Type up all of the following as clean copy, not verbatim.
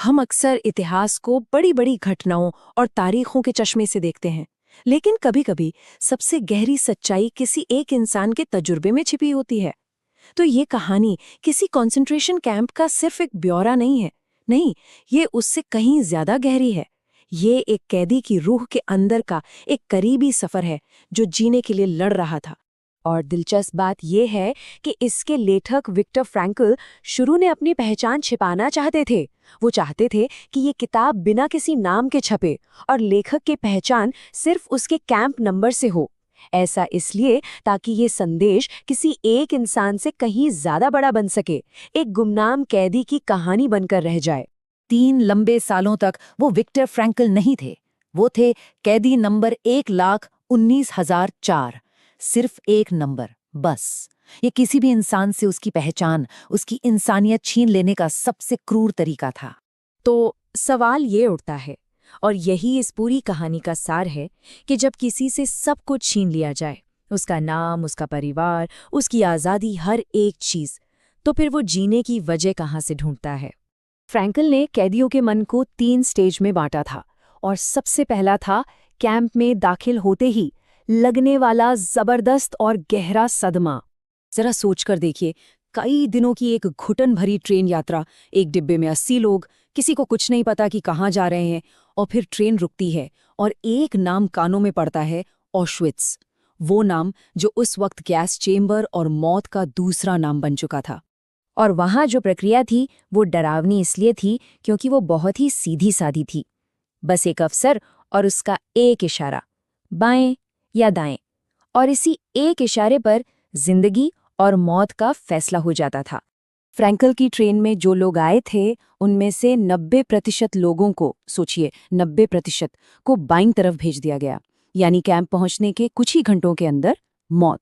हम अक्सर इतिहास को बड़ी बड़ी घटनाओं और तारीखों के चश्मे से देखते हैं, लेकिन कभी-कभी सबसे गहरी सच्चाई किसी एक इंसान के तजुर्बे में छिपी होती है। तो ये कहानी किसी कंसंट्रेशन कैंप का सिर्फ एक ब्यौरा नहीं है। नहीं, ये उससे कहीं ज्यादा गहरी है। ये एक कैदी की रूह के अंदर का एक करीबी सफर है जो जीने के लिए लड़ रहा था। और दिलचस्प बात यह है कि इसके लेखक विक्टर फ्रैंकल शुरू ने अपनी पहचान छिपाना चाहते थे। वो चाहते थे कि ये किताब बिना किसी नाम के छपे और लेखक की पहचान सिर्फ उसके कैंप नंबर से हो। ऐसा इसलिए ताकि ये संदेश किसी एक इंसान से कहीं ज्यादा बड़ा बन सके, एक गुमनाम कैदी की कहानी बनकर रह जाए। 3 लंबे सालों तक वो विक्टर फ्रैंकल नहीं थे। वो थे कैदी नंबर 1,19,004। सिर्फ एक नंबर, बस। ये किसी भी इंसान से उसकी पहचान, उसकी इंसानियत छीन लेने का सबसे क्रूर तरीका था। तो सवाल ये उठता है, और यही इस पूरी कहानी का सार है, कि जब किसी से सब कुछ छीन लिया जाए, उसका नाम, उसका परिवार, उसकी आज़ादी, हर एक चीज़, तो फिर वो जीने की वजह कहाँ से ढूंढता है। फ्रैंकल ने कैदियों के मन को 3 स्टेज में बांटा था, और सबसे पहला था कैंप में दाखिल होते ही लगने वाला जबरदस्त और गहरा सदमा। जरा सोचकर देखिए, कई दिनों की एक घुटन भरी ट्रेन यात्रा, एक डिब्बे में 80 लोग, किसी को कुछ नहीं पता कि कहाँ जा रहे हैं, और फिर ट्रेन रुकती है और एक नाम कानों में पड़ता है, ऑशविट्स। वो नाम जो उस वक्त गैस चेम्बर और मौत का दूसरा नाम बन चुका था। और वहाँ जो प्रक्रिया थी वो डरावनी इसलिए थी क्योंकि वो बहुत ही सीधी सादी थी। बस एक अफसर और उसका एक इशारा, बाएं या दाएं, और इसी एक इशारे पर जिंदगी और मौत का फैसला हो जाता था। फ्रैंकल की ट्रेन में जो लोग आए थे, उनमें से 90% लोगों को, सोचिए 90% को बाईं तरफ भेज दिया गया, यानी कैंप पहुंचने के कुछ ही घंटों के अंदर मौत।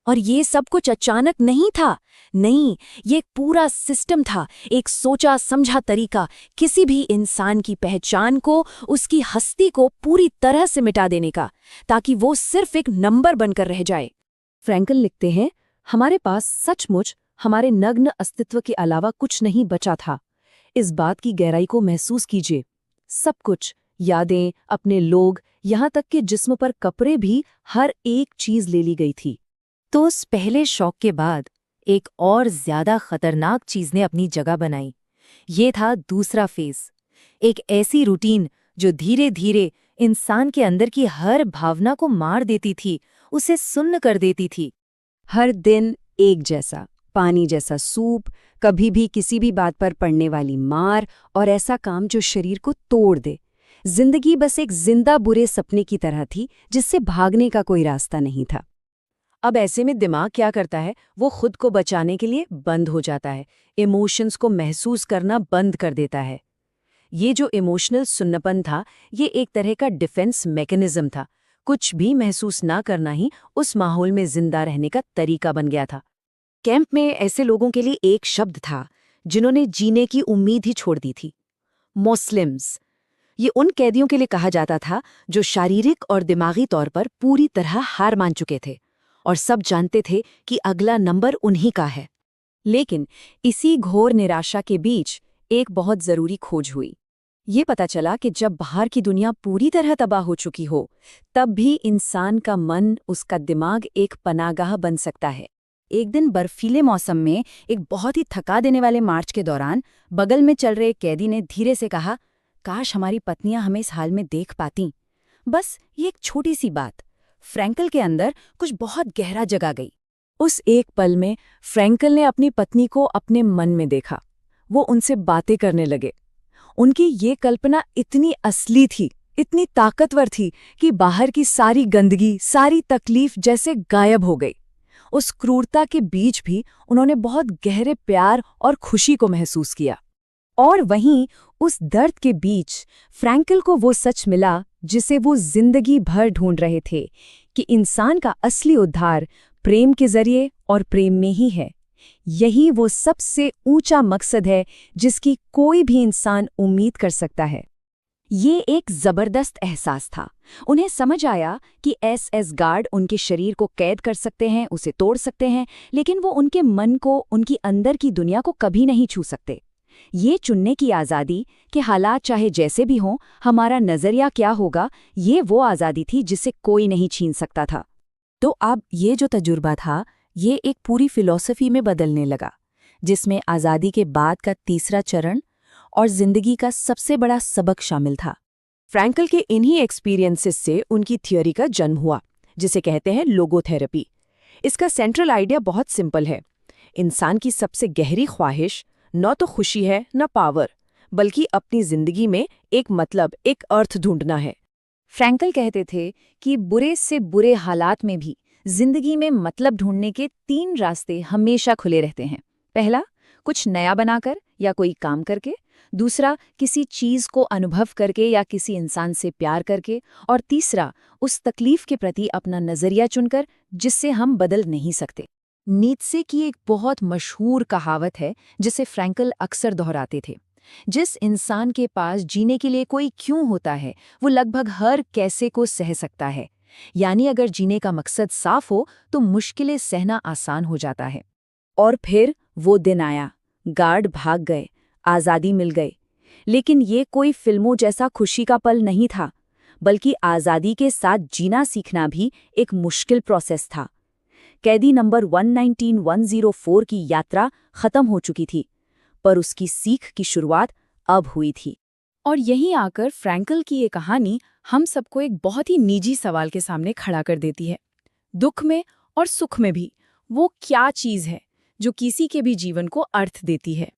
और ये सब कुछ अचानक नहीं था। नहीं, ये एक पूरा सिस्टम था, एक सोचा समझा तरीका, किसी भी इंसान की पहचान को, उसकी हस्ती को पूरी तरह से मिटा देने का, ताकि वो सिर्फ एक नंबर बनकर रह जाए। फ्रैंकल लिखते हैं, हमारे पास सचमुच हमारे नग्न अस्तित्व के अलावा कुछ नहीं बचा था। इस बात की गहराई को महसूस कीजिए। सब कुछ, यादें, अपने लोग, यहाँ तक कि जिस्म पर कपड़े भी, हर एक चीज ले ली गई थी। तो उस पहले शौक के बाद एक और ज्यादा खतरनाक चीज ने अपनी जगह बनाई। ये था दूसरा फेज, एक ऐसी रूटीन जो धीरे धीरे इंसान के अंदर की हर भावना को मार देती थी, उसे सुन्न कर देती थी। हर दिन एक जैसा, पानी जैसा सूप, कभी भी किसी भी बात पर पड़ने वाली मार, और ऐसा काम जो शरीर को तोड़ दे। जिंदगी बस एक जिंदा बुरे सपने की तरह थी जिससे भागने का कोई रास्ता नहीं था। अब ऐसे में दिमाग क्या करता है, वो खुद को बचाने के लिए बंद हो जाता है, इमोशंस को महसूस करना बंद कर देता है। ये जो इमोशनल सुन्नपन था, ये एक तरह का डिफेंस मैकेनिज्म था। कुछ भी महसूस ना करना ही उस माहौल में जिंदा रहने का तरीका बन गया था। कैंप में ऐसे लोगों के लिए एक शब्द था जिन्होंने जीने की उम्मीद ही छोड़ दी थी, मुस्लिम्स। ये उन कैदियों के लिए कहा जाता था जो शारीरिक और दिमागी तौर पर पूरी तरह हार मान चुके थे, और सब जानते थे कि अगला नंबर उन्हीं का है। लेकिन इसी घोर निराशा के बीच एक बहुत जरूरी खोज हुई। ये पता चला कि जब बाहर की दुनिया पूरी तरह तबाह हो चुकी हो, तब भी इंसान का मन, उसका दिमाग एक पनागाह बन सकता है। एक दिन बर्फीले मौसम में एक बहुत ही थका देने वाले मार्च के दौरान बगल में चल रहे कैदी ने धीरे से कहा, काश हमारी पत्नियां हमें इस हाल में देख पातीं। बस ये एक छोटी सी बात फ्रैंकल के अंदर कुछ बहुत गहरा जगा गई। उस एक पल में फ्रैंकल ने अपनी पत्नी को अपने मन में देखा। वो उनसे बातें करने लगे। उनकी ये कल्पना इतनी असली थी, इतनी ताकतवर थी कि बाहर की सारी गंदगी, सारी तकलीफ जैसे गायब हो गई। उस क्रूरता के बीच भी उन्होंने बहुत गहरे प्यार और खुशी को महसूस किया। और वहीं उस दर्द के बीच फ्रैंकल को वो सच मिला जिसे वो जिंदगी भर ढूंढ रहे थे, कि इंसान का असली उद्धार प्रेम के जरिए और प्रेम में ही है। यही वो सबसे ऊंचा मकसद है जिसकी कोई भी इंसान उम्मीद कर सकता है। ये एक जबरदस्त एहसास था। उन्हें समझ आया कि एसएस गार्ड उनके शरीर को कैद कर सकते हैं, उसे तोड़ सकते हैं, लेकिन वो उनके मन को, उनकी अंदर की दुनिया को कभी नहीं छू सकते। ये चुनने की आज़ादी कि हालात चाहे जैसे भी हों, हमारा नज़रिया क्या होगा, ये वो आज़ादी थी जिसे कोई नहीं छीन सकता था। तो अब ये जो तजुर्बा था, ये एक पूरी फिलॉसफी में बदलने लगा, जिसमें आज़ादी के बाद का तीसरा चरण और जिंदगी का सबसे बड़ा सबक शामिल था। फ्रैंकल के इन्हीं एक्सपीरियंसेस से उनकी थियोरी का जन्म हुआ, जिसे कहते हैं लोगोथेरेपी। इसका सेंट्रल आइडिया बहुत सिंपल है। इंसान की सबसे गहरी ख्वाहिश न तो खुशी है न पावर, बल्कि अपनी जिंदगी में एक मतलब, एक अर्थ ढूंढना है। फ्रैंकल कहते थे कि बुरे से बुरे हालात में भी जिंदगी में मतलब ढूंढने के 3 रास्ते हमेशा खुले रहते हैं। पहला, कुछ नया बनाकर या कोई काम करके। दूसरा, किसी चीज को अनुभव करके या किसी इंसान से प्यार करके। और तीसरा, उस तकलीफ के प्रति अपना नजरिया चुनकर जिससे हम बदल नहीं सकते। नीत्से की एक बहुत मशहूर कहावत है जिसे फ्रैंकल अक्सर दोहराते थे। जिस इंसान के पास जीने के लिए कोई क्यों होता है, वो लगभग हर कैसे को सह सकता है। यानी अगर जीने का मकसद साफ हो तो मुश्किलें सहना आसान हो जाता है। और फिर वो दिन आया, गार्ड भाग गए, आज़ादी मिल गई। लेकिन ये कोई फिल्मों जैसा खुशी का पल नहीं था, बल्कि आज़ादी के साथ जीना सीखना भी एक मुश्किल प्रोसेस था। कैदी नंबर 119-104 की यात्रा खत्म हो चुकी थी, पर उसकी सीख की शुरुआत अब हुई थी। और यहीं आकर फ्रैंकल की ये कहानी हम सबको एक बहुत ही निजी सवाल के सामने खड़ा कर देती है। दुख में और सुख में भी वो क्या चीज़ है जो किसी के भी जीवन को अर्थ देती है?